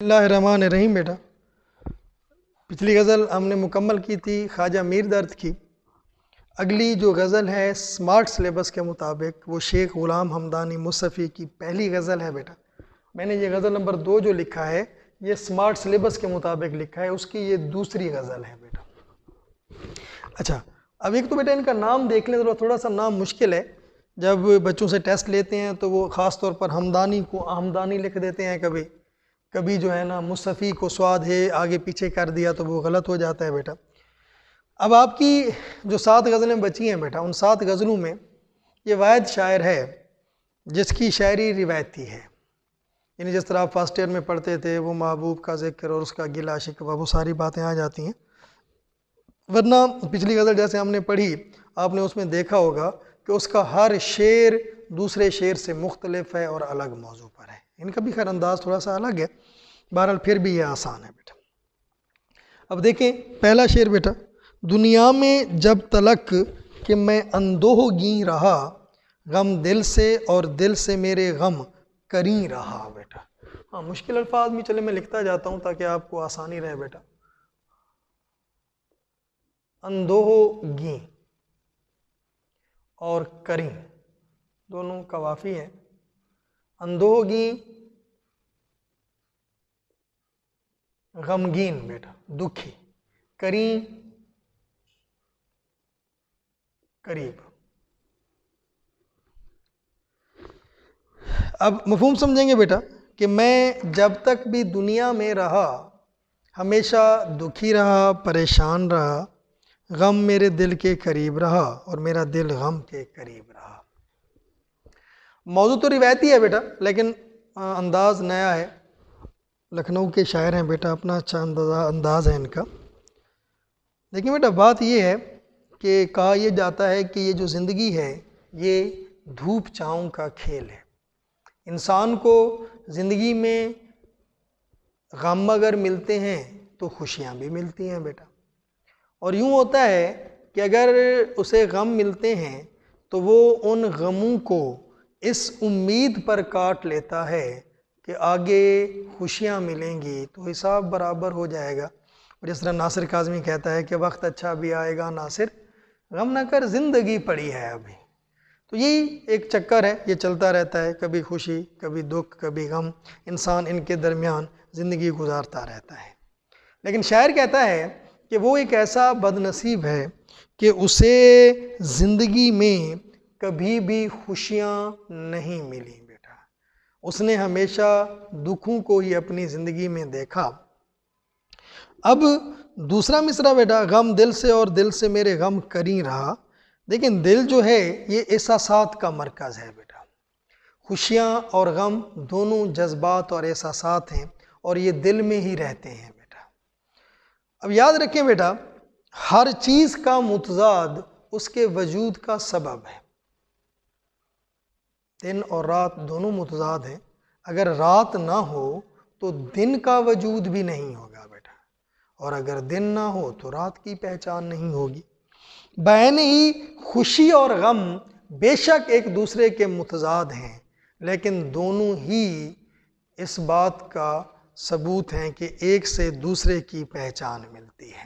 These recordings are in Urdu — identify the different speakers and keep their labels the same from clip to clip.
Speaker 1: اللہ الرحمن الرحیم۔ بیٹا پچھلی غزل ہم نے مکمل کی تھی خواجہ میر درد کی۔ اگلی جو غزل ہے اسمارٹ سلیبس کے مطابق وہ شیخ غلام حمدانی مصطفی کی پہلی غزل ہے۔ بیٹا میں نے یہ غزل نمبر 2 جو لکھا ہے یہ اسمارٹ سلیبس کے مطابق لکھا ہے، اس کی یہ دوسری غزل ہے بیٹا۔ اچھا اب ایک تو بیٹا ان کا نام دیکھ لیں، تھوڑا سا نام مشکل ہے۔ جب بچوں سے ٹیسٹ لیتے ہیں تو وہ خاص طور پر حمدانی کو حمدانی لکھ دیتے ہیں، کبھی جو ہے نا مصطفی کو سواد ہے آگے پیچھے کر دیا تو وہ غلط ہو جاتا ہے بیٹا۔ اب آپ کی جو 7 غزلیں بچی ہیں بیٹا، ان 7 غزلوں میں یہ واحد شاعر ہے جس کی شاعری روایتی ہے، یعنی جس طرح آپ فرسٹ ایئر میں پڑھتے تھے وہ محبوب کا ذکر اور اس کا گلہ شکوہ، وہ ساری باتیں آ جاتی ہیں۔ ورنہ پچھلی غزل جیسے ہم نے پڑھی آپ نے اس میں دیکھا ہوگا کہ اس کا ہر شعر دوسرے شعر سے مختلف ہے اور الگ موضوع پر ہے، ان کا بھی خیر انداز تھوڑا سا الگ ہے، بہرحال پھر بھی یہ آسان ہے بیٹا۔ اب دیکھیں پہلا شعر بیٹا، دنیا میں جب تلک کہ میں اندوہ گیں رہا، غم دل سے اور دل سے میرے غم کریں رہا۔ بیٹا ہاں مشکل الفاظ میں چلے میں لکھتا جاتا ہوں تاکہ آپ کو آسانی رہے بیٹا۔ اندوہ گیں اور کریں دونوں قوافی ہیں۔ اندوہ گیں غمگین بیٹا، دکھی، کریں قریب۔ اب مفہوم سمجھیں گے بیٹا کہ میں جب تک بھی دنیا میں رہا ہمیشہ دکھی رہا، پریشان رہا، غم میرے دل کے قریب رہا اور میرا دل غم کے قریب رہا۔ موضوع تو روایتی ہے بیٹا لیکن انداز نیا ہے، لکھنؤ کے شاعر ہیں بیٹا، اپنا اچھا انداز ہے ان کا۔ لیکن بیٹا بات یہ ہے کہ کہا یہ جاتا ہے کہ یہ جو زندگی ہے یہ دھوپ چھاؤں کا کھیل ہے۔ انسان کو زندگی میں غم اگر ملتے ہیں تو خوشیاں بھی ملتی ہیں بیٹا، اور یوں ہوتا ہے کہ اگر اسے غم ملتے ہیں تو وہ ان غموں کو اس امید پر کاٹ لیتا ہے کہ آگے خوشیاں ملیں گی تو حساب برابر ہو جائے گا۔ اور جس طرح ناصر کاظمی کہتا ہے کہ وقت اچھا بھی آئے گا ناصر، غم نہ کر زندگی پڑی ہے ابھی۔ تو یہی ایک چکر ہے، یہ چلتا رہتا ہے، کبھی خوشی کبھی دکھ کبھی غم، انسان ان کے درمیان زندگی گزارتا رہتا ہے۔ لیکن شاعر کہتا ہے کہ وہ ایک ایسا بد نصیب ہے کہ اسے زندگی میں کبھی بھی خوشیاں نہیں ملی بیٹا، اس نے ہمیشہ دکھوں کو ہی اپنی زندگی میں دیکھا۔ اب دوسرا مصرع بیٹا، غم دل سے اور دل سے میرے غم کریں رہا۔ لیکن دل جو ہے یہ احساسات کا مرکز ہے بیٹا، خوشیاں اور غم دونوں جذبات اور احساسات ہیں اور یہ دل میں ہی رہتے ہیں بیٹا۔ اب یاد رکھیں بیٹا ہر چیز کا متضاد اس کے وجود کا سبب ہے۔ دن اور رات دونوں متضاد ہیں، اگر رات نہ ہو تو دن کا وجود بھی نہیں ہوگا بیٹا، اور اگر دن نہ ہو تو رات کی پہچان نہیں ہوگی۔ بعین ہی خوشی اور غم بے شک ایک دوسرے کے متضاد ہیں، لیکن دونوں ہی اس بات کا ثبوت ہیں کہ ایک سے دوسرے کی پہچان ملتی ہے۔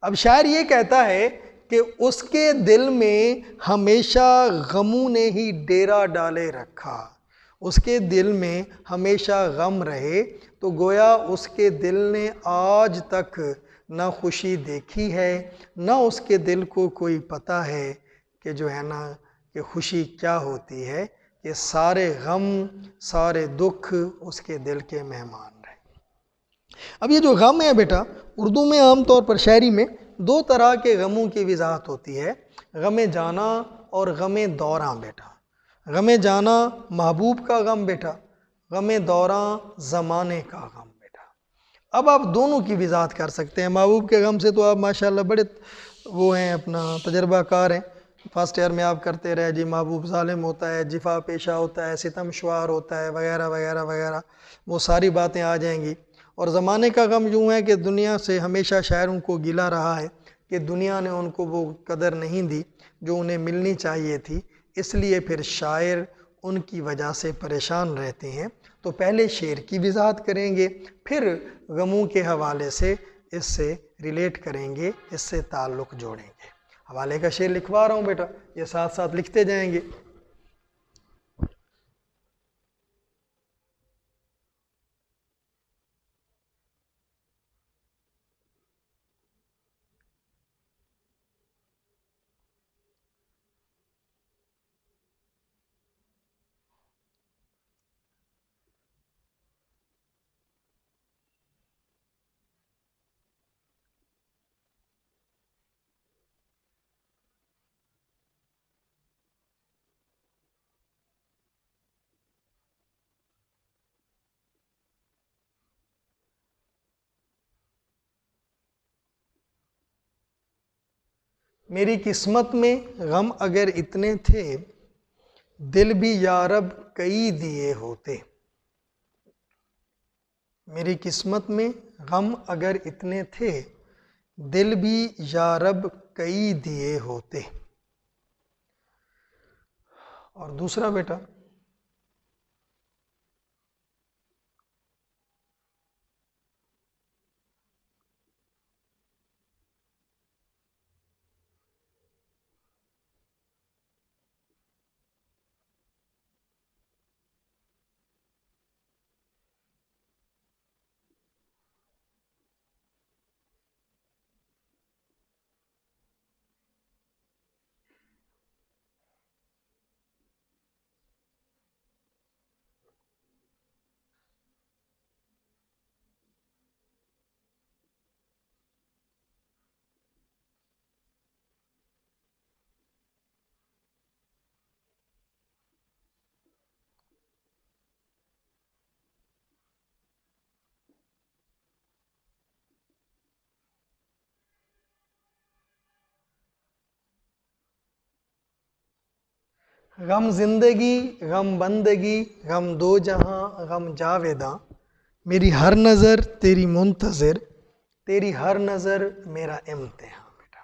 Speaker 1: اب شاعر یہ کہتا ہے کہ اس کے دل میں ہمیشہ غموں نے ہی ڈیرا ڈالے رکھا، اس کے دل میں ہمیشہ غم رہے، تو گویا اس کے دل نے آج تک نہ خوشی دیکھی ہے، نہ اس کے دل کو کوئی پتہ ہے کہ جو ہے نا کہ خوشی کیا ہوتی ہے، کہ سارے غم سارے دکھ اس کے دل کے مہمان رہے۔ اب یہ جو غم ہے بیٹا اردو میں عام طور پر شاعری میں 2 طرح کے غموں کی وضاحت ہوتی ہے، غم جانا اور غم دوراں بیٹا۔ غم جانا محبوب کا غم بیٹا، غم دوراں زمانے کا غم بیٹا۔ اب آپ دونوں کی وضاحت کر سکتے ہیں۔ محبوب کے غم سے تو آپ ماشاءاللہ بڑے وہ ہیں، اپنا تجربہ کار ہیں، فرسٹ ایئر میں آپ کرتے رہے جی محبوب ظالم ہوتا ہے، جفا پیشہ ہوتا ہے، ستم شوار ہوتا ہے وغیرہ وغیرہ وغیرہ، وہ ساری باتیں آ جائیں گی۔ اور زمانے کا غم یوں ہے کہ دنیا سے ہمیشہ شاعروں کو گلہ رہا ہے کہ دنیا نے ان کو وہ قدر نہیں دی جو انہیں ملنی چاہیے تھی، اس لیے پھر شاعر ان کی وجہ سے پریشان رہتے ہیں۔ تو پہلے شعر کی وضاحت کریں گے، پھر غموں کے حوالے سے اس سے ریلیٹ کریں گے، اس سے تعلق جوڑیں گے۔ حوالے کا شعر لکھوا رہا ہوں بیٹا، یہ ساتھ ساتھ لکھتے جائیں گے۔ میری قسمت میں غم اگر اتنے تھے، دل بھی یارب کئی دیے ہوتے۔ میری قسمت میں غم اگر اتنے تھے، دل بھی یارب کئی دیے ہوتے۔ اور دوسرا بیٹا، غم زندگی، غم بندگی، غم دو جہاں، غم جاویداں، میری ہر نظر تیری منتظر، تیری ہر نظر میرا امتحان۔ بیٹا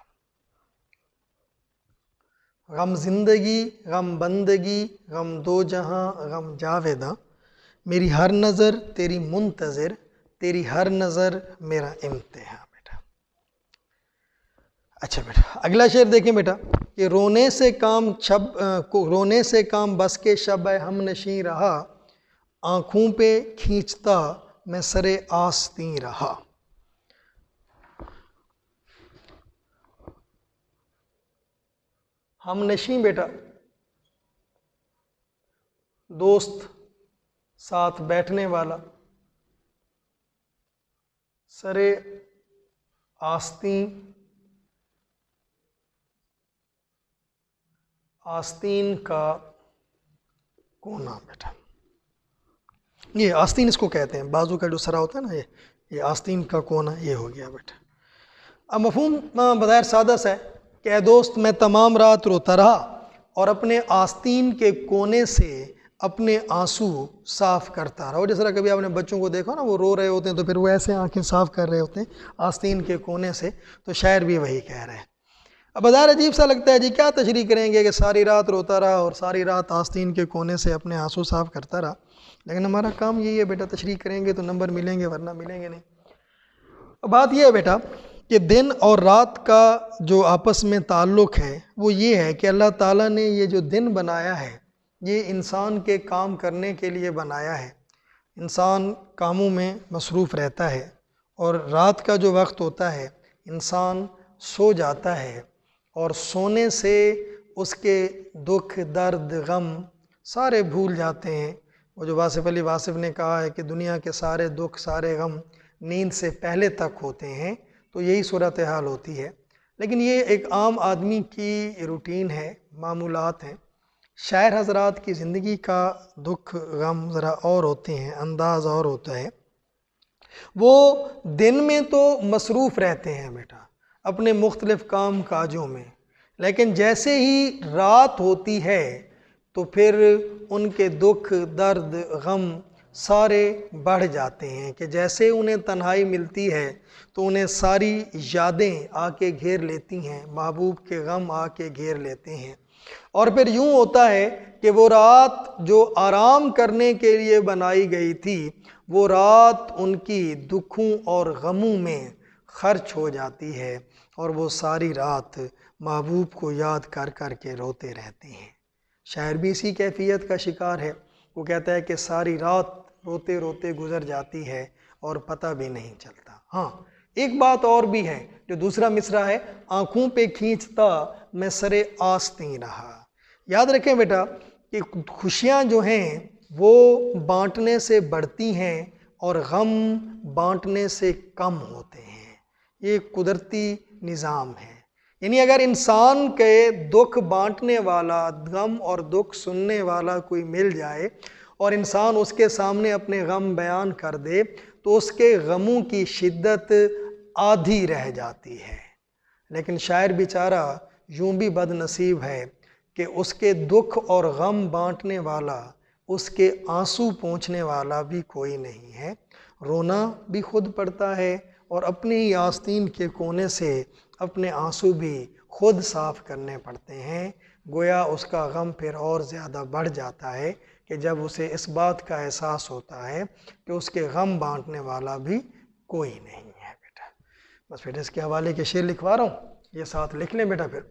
Speaker 1: غم زندگی، غم بندگی، غم دو جہاں، غم جاویداں، میری ہر نظر تیری منتظر، تیری ہر نظر میرا امتحان۔ بیٹا اچھا بیٹا، اگلا شعر دیکھیں بیٹا کہ رونے سے کام بس کے شب ہم نشیں رہا، آنکھوں پہ کھینچتا میں سرے آستیں رہا۔ ہم نشیں بیٹا، دوست، ساتھ بیٹھنے والا، سرے آستیں، آستین کا کونا۔ بیٹا یہ آستین اس کو کہتے ہیں، بازو کا جو سرا ہوتا ہے نا، یہ آستین کا کونا یہ ہو گیا بیٹا۔ اب مفہوم بظاہر سادہ سا ہے کہ اے دوست میں تمام رات روتا رہا اور اپنے آستین کے کونے سے اپنے آنسو صاف کرتا رہا۔ اور جس طرح کبھی آپ نے بچوں کو دیکھا نا، وہ رو رہے ہوتے ہیں تو پھر وہ ایسے آنکھیں صاف کر رہے ہوتے ہیں آستین کے کونے سے، تو شاعر بھی وہی کہہ رہے ہیں۔ اب بظاہر عجیب سا لگتا ہے جی، کیا تشریح کریں گے کہ ساری رات روتا رہا اور ساری رات آستین کے کونے سے اپنے آنسو صاف کرتا رہا، لیکن ہمارا کام یہی ہے بیٹا، تشریح کریں گے تو نمبر ملیں گے ورنہ ملیں گے نہیں۔ اب بات یہ ہے بیٹا کہ دن اور رات کا جو آپس میں تعلق ہے وہ یہ ہے کہ اللہ تعالیٰ نے یہ جو دن بنایا ہے یہ انسان کے کام کرنے کے لیے بنایا ہے، انسان کاموں میں مصروف رہتا ہے، اور رات کا جو وقت ہوتا ہے انسان سو جاتا ہے، اور سونے سے اس کے دکھ، درد، غم سارے بھول جاتے ہیں۔ وہ جو واصف علی واصف نے کہا ہے کہ دنیا کے سارے دکھ، سارے غم نیند سے پہلے تک ہوتے ہیں، تو یہی صورتحال ہوتی ہے۔ لیکن یہ ایک عام آدمی کی روٹین ہے، معمولات ہیں۔ شاعر حضرات کی زندگی کا دکھ، غم ذرا اور ہوتے ہیں، انداز اور ہوتا ہے۔ وہ دن میں تو مصروف رہتے ہیں بیٹا اپنے مختلف کام کاجوں میں، لیکن جیسے ہی رات ہوتی ہے تو پھر ان کے دکھ، درد، غم سارے بڑھ جاتے ہیں، کہ جیسے انہیں تنہائی ملتی ہے تو انہیں ساری یادیں آ کے گھیر لیتی ہیں، محبوب کے غم آ کے گھیر لیتے ہیں، اور پھر یوں ہوتا ہے کہ وہ رات جو آرام کرنے کے لیے بنائی گئی تھی وہ رات ان کی دکھوں اور غموں میں خرچ ہو جاتی ہے اور وہ ساری رات محبوب کو یاد کر کر کے روتے رہتے ہیں۔ شاعر بھی اسی کیفیت کا شکار ہے۔ وہ کہتا ہے کہ ساری رات روتے روتے گزر جاتی ہے اور پتہ بھی نہیں چلتا۔ ہاں، ایک بات اور بھی ہے جو دوسرا مصرع ہے، آنکھوں پہ کھینچتا میں سرے آستیں رہا۔ یاد رکھیں بیٹا کہ خوشیاں جو ہیں وہ بانٹنے سے بڑھتی ہیں اور غم بانٹنے سے کم ہوتے ہیں۔ یہ قدرتی نظام ہے۔ یعنی اگر انسان کے دکھ بانٹنے والا، غم اور دکھ سننے والا کوئی مل جائے اور انسان اس کے سامنے اپنے غم بیان کر دے تو اس کے غموں کی شدت آدھی رہ جاتی ہے۔ لیکن شاعر بیچارہ یوں بھی بد نصیب ہے کہ اس کے دکھ اور غم بانٹنے والا، اس کے آنسو پونچھنے والا بھی کوئی نہیں ہے۔ رونا بھی خود پڑتا ہے اور اپنے ہی آستین کے کونے سے اپنے آنسو بھی خود صاف کرنے پڑتے ہیں۔ گویا اس کا غم پھر اور زیادہ بڑھ جاتا ہے کہ جب اسے اس بات کا احساس ہوتا ہے کہ اس کے غم بانٹنے والا بھی کوئی نہیں ہے بیٹا۔ بس بیٹا اس کے حوالے کے شعر لکھوا رہا ہوں، یہ ساتھ لکھ لیں بیٹا پھر۔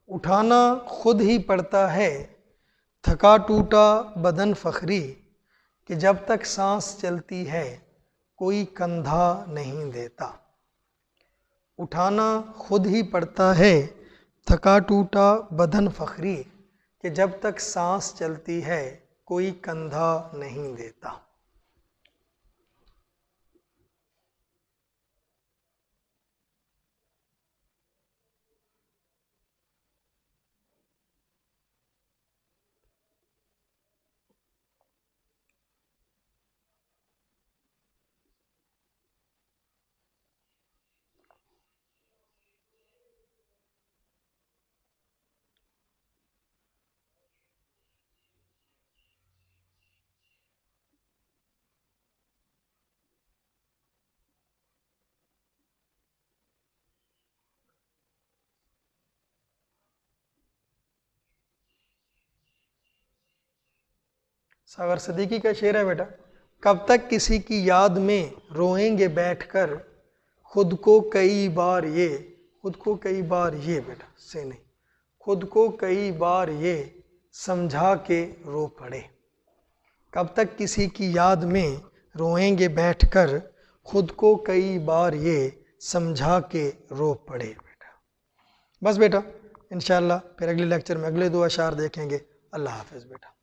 Speaker 1: اٹھانا خود ہی پڑتا ہے تھکا ٹوٹا بدن فخری، کہ جب تک سانس چلتی ہے کوئی کندھا نہیں دیتا۔ اٹھانا خود ہی پڑتا ہے تھکا ٹوٹا بدن فخری، کہ جب تک سانس چلتی ہے کوئی کندھا نہیں دیتا۔ ساغر صدیقی کا شعر ہے بیٹا، کب تک کسی کی یاد میں روئیں گے بیٹھ کر، خود کو کئی بار یہ، خود کو کئی بار یہ بیٹا سے نہیں، خود کو کئی بار یہ سمجھا کے رو پڑے۔ کب تک کسی کی یاد میں روئیں گے بیٹھ کر، خود کو کئی بار یہ سمجھا کے رو پڑے بیٹا۔ بس بیٹا انشاءاللہ پھر اگلے لیکچر میں اگلے 2 اشعار دیکھیں گے۔ اللہ حافظ بیٹا۔